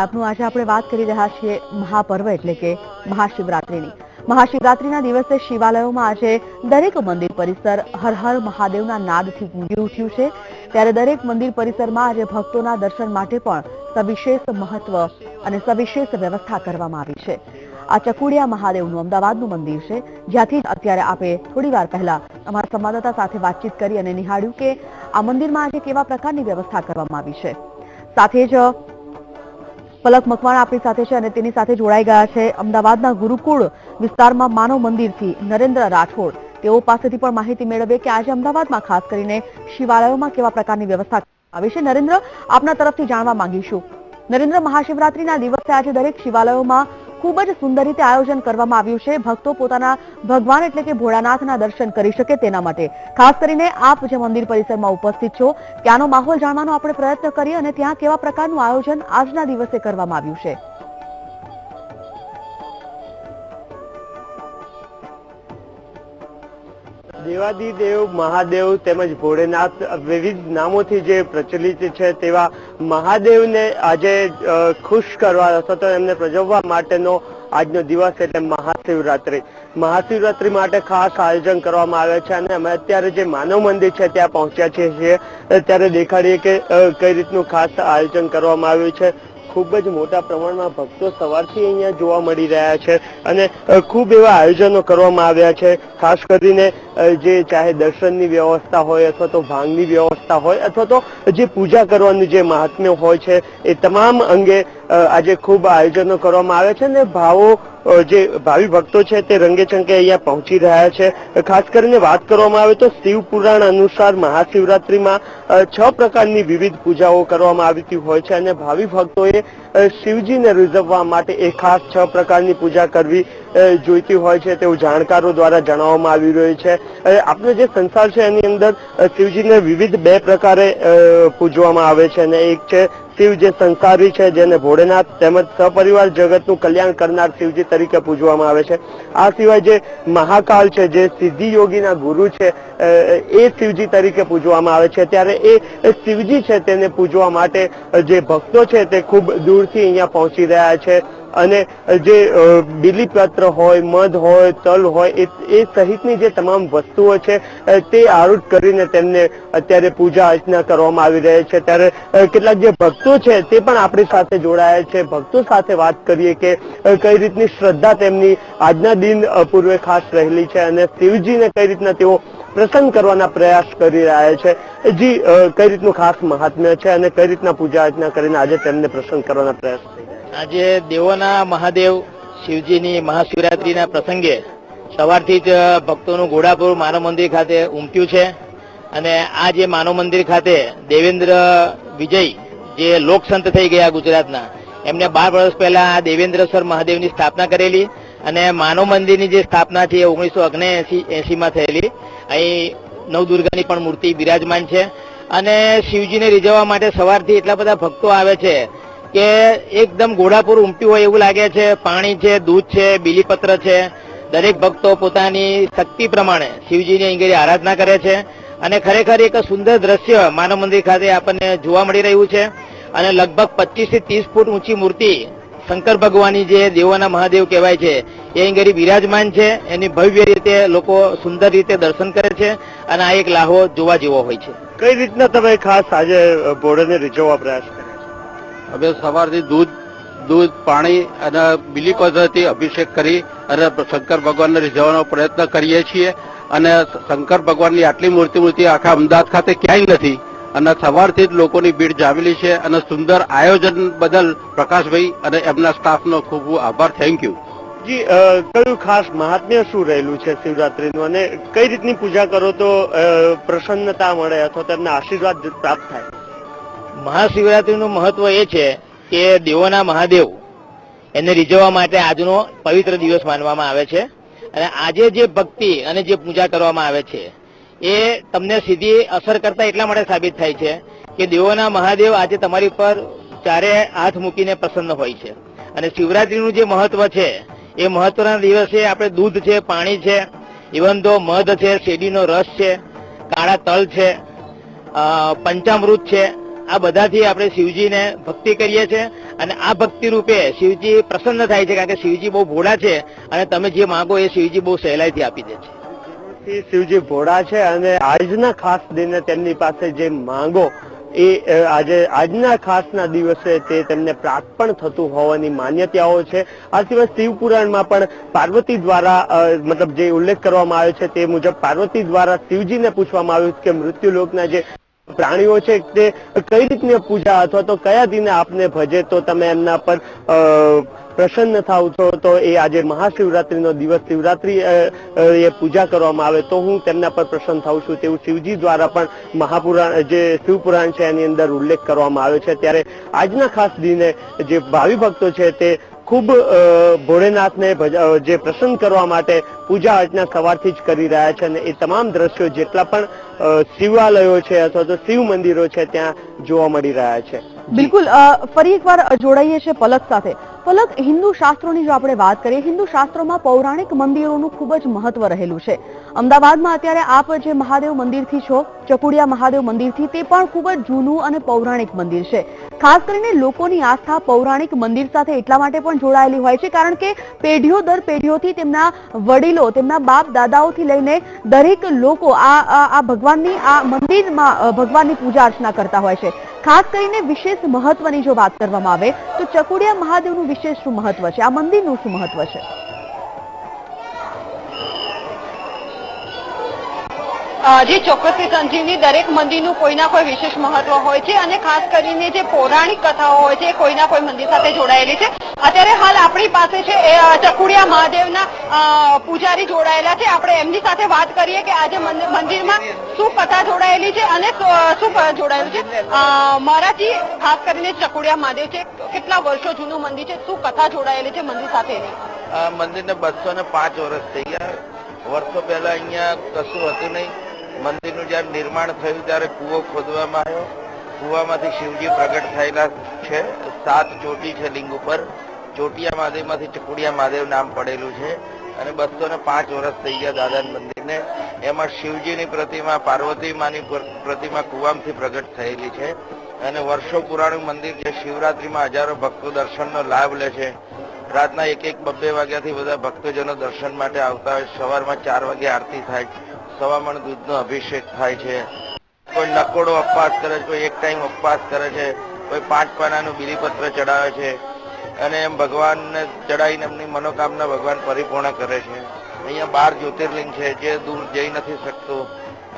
આપનું આજે આપણે વાત કરી રહ્યા છીએ મહાપર્વ એટલે કે મહાશિવરાત્રીના દિવસે શિવાલયોમાં આજે દરેક મંદિર પરિસર હર હર મહાદેવના નાદથી ગુંજી ઉઠ્યું છે। ત્યારે દરેક મંદિર પરિસરમાં આજે ભક્તોના દર્શન માટે પણ સવિશેષ મહત્વ અને સવિશેષ વ્યવસ્થા કરવામાં આવી છે। આ ચકુડિયા મહાદેવનું અમદાવાદનું મંદિર છે, જ્યાંથી અત્યારે આપણે થોડીવાર પહેલા અમારા સંવાદદાતા સાથે વાતચીત કરી અને નિહાળ્યું કે આ મંદિરમાં આજે કેવા પ્રકારની વ્યવસ્થા કરવામાં આવી છે। સાથે જ પલક મકવાણા આપણી સાથે છે અને તેની સાથે જોડાઈ ગયા છે અમદાવાદના ગુરુકુળ વિસ્તારમાં માનવ મંદિરથી નરેન્દ્ર રાઠોડ। તેઓ પાસેથી પણ માહિતી મેળવીએ કે આજે અમદાવાદમાં ખાસ કરીને શિવાલયોમાં કેવા પ્રકારની વ્યવસ્થા આવી છે। નરેન્દ્ર, આપના તરફથી જાણવા માંગીશું। નરેન્દ્ર, મહાશિવરાત્રીના દિવસે આજે દરેક શિવાલયોમાં ખૂબ જ સુંદર રીતે આયોજન કરવામાં આવ્યું છે। ભક્તો પોતાના ભગવાન એટલે કે ભોળાનાથના દર્શન કરી શકે તેના માટે ખાસ કરીને આપ જે મંદિર પરિસરમાં ઉપસ્થિત છો ત્યાંનો માહોલ જાણવાનો આપણે પ્રયત્ન કરીએ અને ત્યાં કેવા પ્રકારનું આયોજન આજના દિવસે કરવામાં આવ્યું છે। દેવાદિદેવ મહાદેવ તેમજ ભોળેનાથ વિવિધ નામોથી જે પ્રચલિત છે તેવા મહાદેવને આજે ખુશ કરવા અથવા તો એમને પ્રજવવા માટેનો આજનો દિવસ એટલે મહાશિવરાત્રી માટે ખાસ આયોજન કરવામાં આવે છે અને અમે અત્યારે જે માનવ મંદિર છે ત્યાં પહોંચ્યા છીએ। ત્યારે દેખાડીએ કે કઈ રીતનું ખાસ આયોજન કરવામાં આવ્યું છે। ખૂબ જ મોટા પ્રમાણમાં ભક્તો સવારથી અહીંયા જોવા મળી રહ્યા છે અને ખૂબ એવા આયોજનો કરવામાં આવ્યા છે। ખાસ કરીને જે ચાહે દર્શનની વ્યવસ્થા હોય અથવા તો ભાંગની વ્યવસ્થા હોય અથવા તો જે પૂજા કરવાનું જે મહાત્મ્ય હોય છે એ તમામ અંગે આજે ખૂબ આયોજનો કરવામાં આવે છે અને જે ભાવિ ભક્તો છે તે રંગેચંગે અહીંયા પહોંચી રહ્યા છે। ખાસ કરીને વાત કરવામાં આવે તો શિવ પુરાણ અનુસાર મહાશિવરાત્રીમાં 6 પ્રકારની વિવિધ પૂજાઓ કરવામાં આવતી હોય છે અને ભાવિ ભક્તોએ શિવજીને રીઝવવા માટે એ ખાસ 6 પ્રકારની પૂજા કરવી જોઈતી હોય છે તેવું જાણકારો દ્વારા જણાવવામાં આવી રહ્યું છે। આપણો જે સંસાર છે એની અંદર શિવજીને વિવિધ 2 પ્રકારે પૂજવામાં આવે છે અને એક છે શિવ જે સંસારી છે જેને ભોળેનાથ તેમજ સપરિવાર જગતનું કલ્યાણ કરનાર શિવજી તરીકે પૂજવામાં આવે છે। આ સિવાય જે મહાકાલ છે જે સિદ્ધિ યોગીના ગુરુ છે એ શિવજી તરીકે પૂજવામાં આવે છે। ત્યારે એ શિવજી છે તેને પૂજવા માટે જે ભક્તો છે તે ખૂબ દૂરથી અહીંયા પહોંચી રહ્યા છે અને જે બીલીપત્ર હોય, મધ હોય, તલ હોય એ સહિતની જે તમામ વસ્તુઓ છે તે આરૂઢ કરીને તેમને અત્યારે પૂજા અર્ચના કરવામાં આવી રહી છે। ત્યારે કેટલાક જે ભક્તો છે તે પણ આપણી સાથે જોડાયા છે। ભક્તો સાથે વાત કરીએ કે કઈ રીતની શ્રદ્ધા તેમની આજના દિન પૂર્વે ખાસ રહેલી છે અને શિવજીને કઈ રીતના તેઓ પ્રસન્ન કરવાના પ્રયાસ કરી રહ્યા છે। જી, કઈ રીતનું ખાસ મહાત્મ્ય છે અને કઈ રીતના પૂજા અર્ચના કરીને આજે તેમને પ્રસન્ન કરવાના પ્રયાસ કરી રહ્યા છે? આજે દેવોના મહાદેવ શિવજીની મહાશિવરાત્રીના પ્રસંગે સવારથી જ ભક્તોનું ઘોડાપુર માનવ મંદિર ખાતે ઉમટ્યું છે અને આ જે માનવ મંદિર ખાતે દેવેન્દ્ર વિજય જે લોકસંત થઈ ગયા ગુજરાતના, એમને 12 વર્ષ પહેલા દેવેન્દ્ર સર મહાદેવની સ્થાપના કરેલી અને માનવ મંદિરની જે સ્થાપના છે 1979-80માં થયેલી। અહીં નવદુર્ગાની પણ મૂર્તિ બિરાજમાન છે અને શિવજીને રીઝવવા માટે સવારથી એટલા બધા ભક્તો આવે છે કે એકદમ ઘોડાપુર ઉમટ્યું હોય એવું લાગે છે। પાણી છે, દૂધ છે, બીલીપત્ર છે, દરેક ભક્તો પોતાની શક્તિ પ્રમાણે શિવજીની અહીં આરાધના કરે છે અને ખરેખર એક સુંદર દ્રશ્ય માનવ મંદિર ખાતે આપણને જોવા મળી રહ્યું છે અને લગભગ 25 થી 30 ફૂટ ઊંચી મૂર્તિ શંકર ભગવાનની જે દેવોના મહાદેવ કહેવાય છે એ અહીં બિરાજમાન છે। એની ભવ્ય રીતે લોકો સુંદર રીતે દર્શન કરે છે અને આ એક લાહો જોવા જેવો હોય છે। કઈ રીતના તમે ખાસ આજે ભોળેને રીઝવવા પ્રયાસ કર્યા છે? અમે સવારથી દૂધ, પાણી અને બીલીપત્રથી અભિષેક કરી અને શંકર ભગવાનને રીઝવવાનો પ્રયત્ન કરીએ છીએ અને શંકર ભગવાનની આટલી મૂર્તિ આખા અમદાવાદ ખાતે ક્યાંય નથી અને સવારથી જ લોકોની ભીડ જામેલી છે અને સુંદર આયોજન બદલ પ્રકાશભાઈ અને એમના સ્ટાફનો ખૂબ ખૂબ આભાર। Thank you. જી, કયું ખાસ મહાત્મ્ય શું રહેલું છે શિવરાત્રીનું અને કઈ રીતની પૂજા કરો તો પ્રસન્નતા મળે અથવા તેમને આશીર્વાદ પ્રાપ્ત થાય? મહાશિવરાત્રીનું મહત્વ એ છે કે દેવોના મહાદેવ એને રીઝવવા માટે આજનો પવિત્ર દિવસ માનવામાં આવે છે અને આજે જે ભક્તિ અને જે પૂજા કરવામાં આવે છે એ તમને સીધી અસર કરતા એટલા માટે સાબિત થાય છે કે દેવોના મહાદેવ આજે તમારી પર ચારે હાથ મૂકીને પ્રસન્ન હોય છે અને શિવરાત્રીનું જે મહત્વ છે એ મહત્વના દિવસે આપણે દૂધ છે, પાણી છે, ઇવન તો મધ છે, શેરડીનો રસ છે, કાળા તલ છે, પંચામૃત છે, આ બધાથી આપણે શિવજીને ભક્તિ કરીએ છીએ અને આ ભક્તિ રૂપે શિવજી પ્રસન્ન થાય છે, કારણ કે શિવજી બહુ ભોળા છે અને તમે જે માંગો એ શિવજી બહુ સહેલાઈથી આપી દે છે. શિવજી ભોળા છે અને આજના ખાસ દિને તેમની પાસે જે માંગો એ આજના ખાસના દિવસે તે તેમને પ્રાપ્ત પણ થતું હોવાની માન્યતાઓ છે. આ સિવાય શિવ પુરાણમાં પણ પાર્વતી દ્વારા મતલબ જે ઉલ્લેખ કરવામાં આવ્યો છે તે મુજબ પાર્વતી દ્વારા શિવજીને પૂછવામાં આવ્યું કે મૃત્યુલોકના જે પ્રાણીઓ છે તે કઈ રીતની પૂજા અથવા તો કયા દિને આપને ભજે તો તમે એમના પર પ્રસન્ન થાવ છો, તો એ આજે મહાશિવરાત્રીનો દિવસ શિવરાત્રી એ પૂજા કરવામાં આવે તો હું તેમના પર પ્રસન્ન થાઉં છું તેવું શિવજી દ્વારા પણ મહાપુરાણ જે શિવપુરાણ છે એની અંદર ઉલ્લેખ કરવામાં આવ્યો છે. ત્યારે આજના ખાસ દિને જે ભાવિ ભક્તો છે તે ખૂબ ભોળેનાથને જે પ્રસન્ન કરવા માટે પૂજા અર્ચના સવારથી જ કરી રહ્યા છે અને એ તમામ દ્રશ્યો જેટલા પણ શિવાલયો છે અથવા તો શિવ મંદિરો છે ત્યાં જોવા મળી રહ્યા છે. બિલકુલ. ફરી એકવાર જોડાઈએ છીએ પલક સાથે. પલક, હિન્દુ શાસ્ત્રોની જો આપણે વાત કરીએ, હિન્દુ શાસ્ત્રોમાં પૌરાણિક મંદિરોનું ખૂબ જ મહત્વ રહેલું છે. અમદાવાદમાં અત્યારે આપ જે મહાદેવ મંદિરથી છો, ચકુડિયા મહાદેવ મંદિરથી, તે પણ ખૂબ જ જૂનું અને પૌરાણિક મંદિર છે. ખાસ કરીને લોકોની આસ્થા પૌરાણિક મંદિર સાથે એટલા માટે પણ જોડાયેલી હોય છે કારણ કે પેઢીઓ દર પેઢીઓથી તેમના વડીલો, તેમના બાપ દાદાઓથી લઈને દરેક લોકો આ ભગવાનની આ મંદિરમાં ભગવાનની પૂજા અર્ચના કરતા હોય છે. ખાસ કરીને વિશેષ મહત્વની જો વાત કરવામાં આવે તો ચકુડિયા મહાદેવનું વિશેષ શું મહત્વ છે, આ મંદિરનું શું મહત્વ છે? જે ચોક્કસથી સંજીવની, દરેક મંદિરનું કોઈના કોઈ વિશેષ મહત્વ હોય છે અને ખાસ કરીને જે પૌરાણિક કથાઓ હોય છે કોઈના કોઈ મંદિર સાથે જોડાયેલી છે. અત્યારે હાલ આપણી પાસે છે ચકુડિયા મહાદેવના પૂજારી જોડાયેલા છે. આપણે એમની સાથે વાત કરીએ કે આજે મંદિરમાં શું કથા જોડાયેલી છે અને શું જોડાયેલું છે. મહારાજજી, ખાસ કરીને ચકુડિયા મહાદેવ છે, કેટલા વર્ષો જૂનું મંદિર છે, શું કથા જોડાયેલી છે મંદિર સાથેની? આ મંદિરને 205 વર્ષ થઈ ગયા. વર્ષો પહેલા અહીંયા કશું હતું નહીં. મંદિરનું જયારે નિર્માણ થયું ત્યારે કૂવો ખોદવામાં આવ્યો. કૂવામાંથી શિવજી પ્રગટ થયેલા છે. 7 ચોટી છે લિંગ ઉપર. ચોટિયા મહાદેવમાંથી ચકુડિયા મહાદેવ નામ પડેલું છે અને 205 વર્ષ થઈ ગયા દાદાના મંદિરને. એમાં શિવજીની પ્રતિમા, પાર્વતી માની પ્રતિમા કૂવામાંથી પ્રગટ થયેલી છે અને વર્ષો પુરાણું મંદિર છે. શિવરાત્રીમાં હજારો ભક્તો દર્શનનો લાભ લે છે. રાતના 1-2 વાગ્યાથી બધા ભક્તોજનો દર્શન માટે આવતા હોય. સવારમાં 4 વાગે આરતી થાય, સવામણ દૂધનો અભિષેક થાય છે. કોઈ નકોડો ઉપવાસ કરે છે, કોઈ એક ટાઈમ ઉપવાસ કરે છે, કોઈ 5 પાનાનું બીલીપત્ર ચડાવે છે અને એમ ભગવાનને ચડાવીને એમની મનોકામના ભગવાન પરિપૂર્ણ કરે છે. અહીંયા 12 જ્યોતિર્લિંગ છે. જે દૂર જઈ નથી શકતું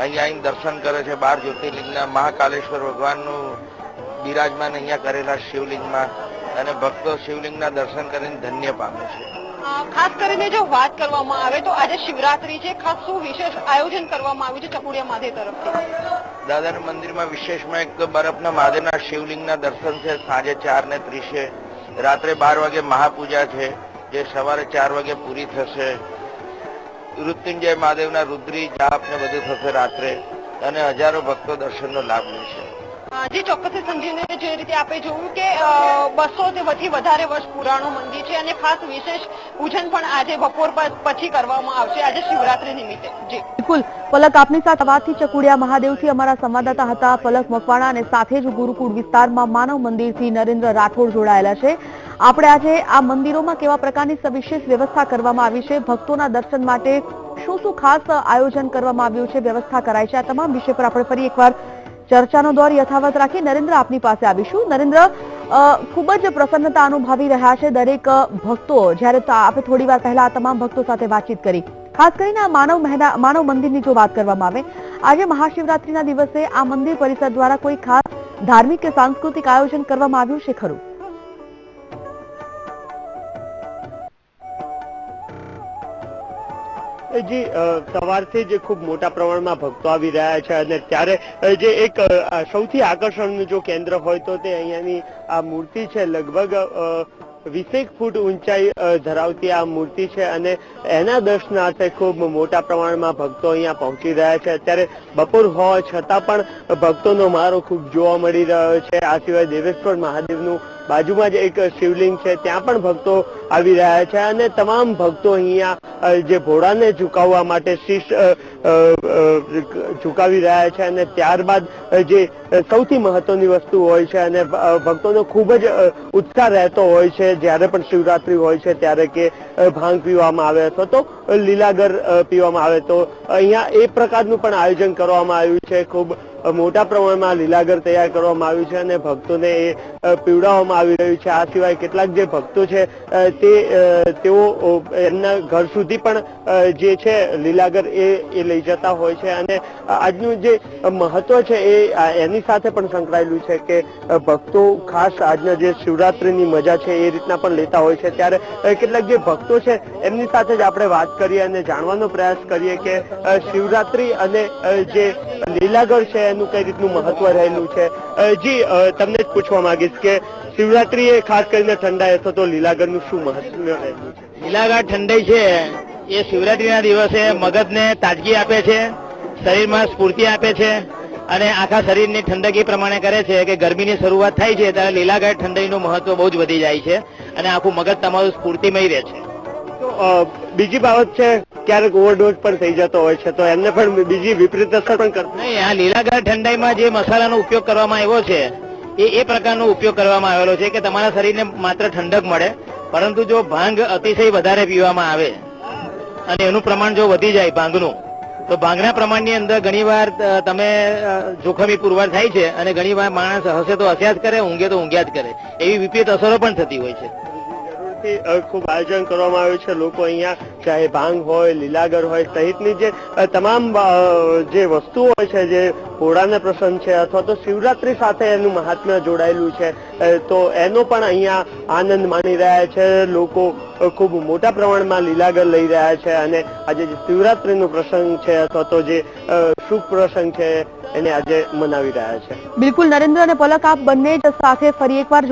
અહીંયા આવીને દર્શન કરે છે. 12 જ્યોતિર્લિંગના મહાકાલેશ્વર ભગવાનનું બિરાજમાન અહીંયા કરેલા શિવલિંગમાં અને ભક્તો શિવલિંગના દર્શન કરીને ધન્ય પામે છે. ખાસ કરીને જો વાત કરવામાં આવે તો આજે શિવરાત્રી છે, ખાસ શું વિશેષ આયોજન કરવામાં આવ્યું છે ચકુડિયા મહાદેવ તરફથી? દાદાના મંદિરમાં વિશેષમાં એક તો બરફના મહાદેવના શિવલિંગના દર્શન છે સાંજે 4:30. રાત્રે 12 વાગે મહાપૂજા છે જે સવારે 4 વાગે પૂરી થશે. મૃત્યુંજય મહાદેવના રુદ્રી જાપ ને બધું થશે રાત્રે અને હજારો ભક્તો દર્શનનો લાભ લેશે. જે ચોક્કસ સંજીવને જે રીતે આપણે જોયું કે 200 થી વધારે વર્ષ પુરાણું મંદિર છે અને ખાસ વિશેષ પૂજન પણ આજે બપોર પછી કરવામાં આવશે આજે શિવરાત્રી નિમિત્તે. જી બિલકુલ. પલક, આપની સાથે વાતથી ચકુડિયા મહાદેવથી અમારા સંવાદદાતા હતા પલક મકવાણા અને સાથે જ ગુરુકુળ વિસ્તારમાં માનવ મંદિરથી નરેન્દ્ર રાઠોડ જોડાયેલા છે. આપણે આજે આ મંદિરોમાં કેવા પ્રકારની સવિશેષ વ્યવસ્થા કરવામાં આવી છે, ભક્તોના દર્શન માટે શું શું ખાસ આયોજન કરવામાં આવ્યું છે, વ્યવસ્થા કરાઈ છે, આ તમામ વિષય પર આપણે ફરી એકવાર ચર્ચાનો દોર યથાવત રાખી નરેન્દ્ર આપની પાસે આવીશું. નરેન્દ્ર, ખૂબ જ પ્રસન્નતા અનુભવી રહ્યા છે દરેક ભક્તો. જ્યારે આપણે થોડી વાર પહેલા આ તમામ ભક્તો સાથે વાતચીત કરી, ખાસ કરીને આ માનવ મંદિરની જો વાત કરવામાં આવે, આજે મહાશિવરાત્રીના દિવસે આ મંદિર પરિસર દ્વારા કોઈ ખાસ ધાર્મિક કે સાંસ્કૃતિક આયોજન કરવામાં આવ્યું છે ખરું? જી, સવારથી જ ખૂબ મોટા પ્રમાણમાં ભક્તો આવી રહ્યા છે અને ત્યારે જે એક સૌથી આકર્ષણનું જો કેન્દ્ર હોય તો તે અહીંયાની આ મૂર્તિ છે. લગભગ 20 ફૂટ ઊંચાઈ ધરાવતી આ મૂર્તિ છે અને એના દર્શનાર્થે ખૂબ મોટા પ્રમાણમાં ભક્તો અહીંયા પહોંચી રહ્યા છે. અત્યારે બપોર હોવા છતાં પણ ભક્તોનો મારો ખૂબ જોવા મળી રહ્યો છે. આ સિવાય દેવેશ્વર મહાદેવનું બાજુમાં જ એક શિવલિંગ છે ત્યાં પણ ભક્તો આવી રહ્યા છે અને તમામ ભક્તો અહીંયા જે ભોળાને ઝુકાવવા માટે શીશ ઝુકાવી રહ્યા છે અને ત્યારબાદ જે સૌથી મહત્વની વસ્તુ હોય છે અને ભક્તોનો ખૂબ જ ઉત્સાહ રહેતો હોય છે જ્યારે પણ શિવરાત્રી હોય છે ત્યારે કે ભાંગ પીવામાં આવે અથવા તો લીલાગર પીવામાં આવે તો અહીંયા એ પ્રકારનું પણ આયોજન કરવામાં આવ્યું છે. ખૂબ મોટા પ્રમાણમાં લીલાગર તૈયાર કરવામાં આવ્યું છે અને ભક્તોને એ પીવડાવવામાં આવી રહ્યું છે. આ સિવાય કેટલાક જે ભક્તો છે તેઓ એમના ઘર સુધી પણ જે છે લીલાગર એ લઈ જતા હોય છે અને આજનું જે મહત્વ છે એ એની સાથે પણ સંકળાયેલું છે કે ભક્તો ખાસ આજના જે શિવરાત્રીની મજા છે એ રીતના પણ લેતા હોય છે. ત્યારે કેટલાક જે ભક્તો છે એમની સાથે જ આપણે વાત કરીએ અને જાણવાનો પ્રયાસ કરીએ કે શિવરાત્રી અને જે લીલાગર છે એનું કઈ રીતનું મહત્વ રહેલું છે. જી તમને જ પૂછવા માંગીશ કે શિવરાત્રી એ ખાસ કરીને ઠંડાઈ અથવા તો લીલાગરનું શું મહત્વ રહેલું છે? લીલાગર ઠંડાઈ છે એ શિવરાત્રીના દિવસે મગજને તાજગી આપે છે, શરીરમાં સ્ફૂર્તિ આપે છે અને આખા શરીરની ઠંડકી પ્રમાણે કરે છે કે ગરમીની શરૂઆત થાય છે ત્યારે લીલાગર ઠંડાઈનું મહત્વ બહુ જ વધી જાય છે અને આખું મગજ તમારું સ્ફૂર્તિમય રહે છે. તો બીજી બાબત છે ક્યારેક ઓવરડોઝ પણ થઈ જતો હોય છે તો એમને પણ બીજી વિપરીત અસર પણ કરતી નહીં. આ લીલાગર ઠંડાઈમાં જે મસાલાનો ઉપયોગ કરવામાં આવ્યો છે એ પ્રકારનો ઉપયોગ કરવામાં આવેલો છે કે તમારા શરીરને માત્ર ઠંડક મળે, પરંતુ જો ભાંગ અતિશય વધારે પીવામાં આવે અને એનું પ્રમાણ જો વધી જાય ભાંગનું, તો ભાંગના પ્રમાણની અંદર ઘણીવાર તમે જોખમી પુરવાર થાય છે અને ઘણીવાર માણસ હસે તો હસ્યા જ કરે, ઊંઘે તો ઊંઘ્યા જ કરે, એવી વિપરીત અસરો પણ થતી હોય છે. ખૂબ આયોજન કરવામાં આવ્યું છે. લોકો અહીંયા ચાહે ભાંગ હોય, લીલાગર હોય સહિતની જે તમામ જે વસ્તુઓ હોય છે જે ભોળાના પ્રસંગ છે અથવા તો શિવરાત્રી સાથે એનું મહાત્મ્ય જોડાયેલું છે તો એનો પણ અહીંયા આનંદ માણી રહ્યા છે. લોકો ખૂબ મોટા પ્રમાણમાં લીલાગર લઈ રહ્યા છે અને આજે જે શિવરાત્રીનો પ્રસંગ છે અથવા તો જે શુભ પ્રસંગ છે એને આજે મનાવી રહ્યા છે. બિલકુલ નરેન્દ્ર અને પલક, આપ બંને જ સાથે ફરી એકવાર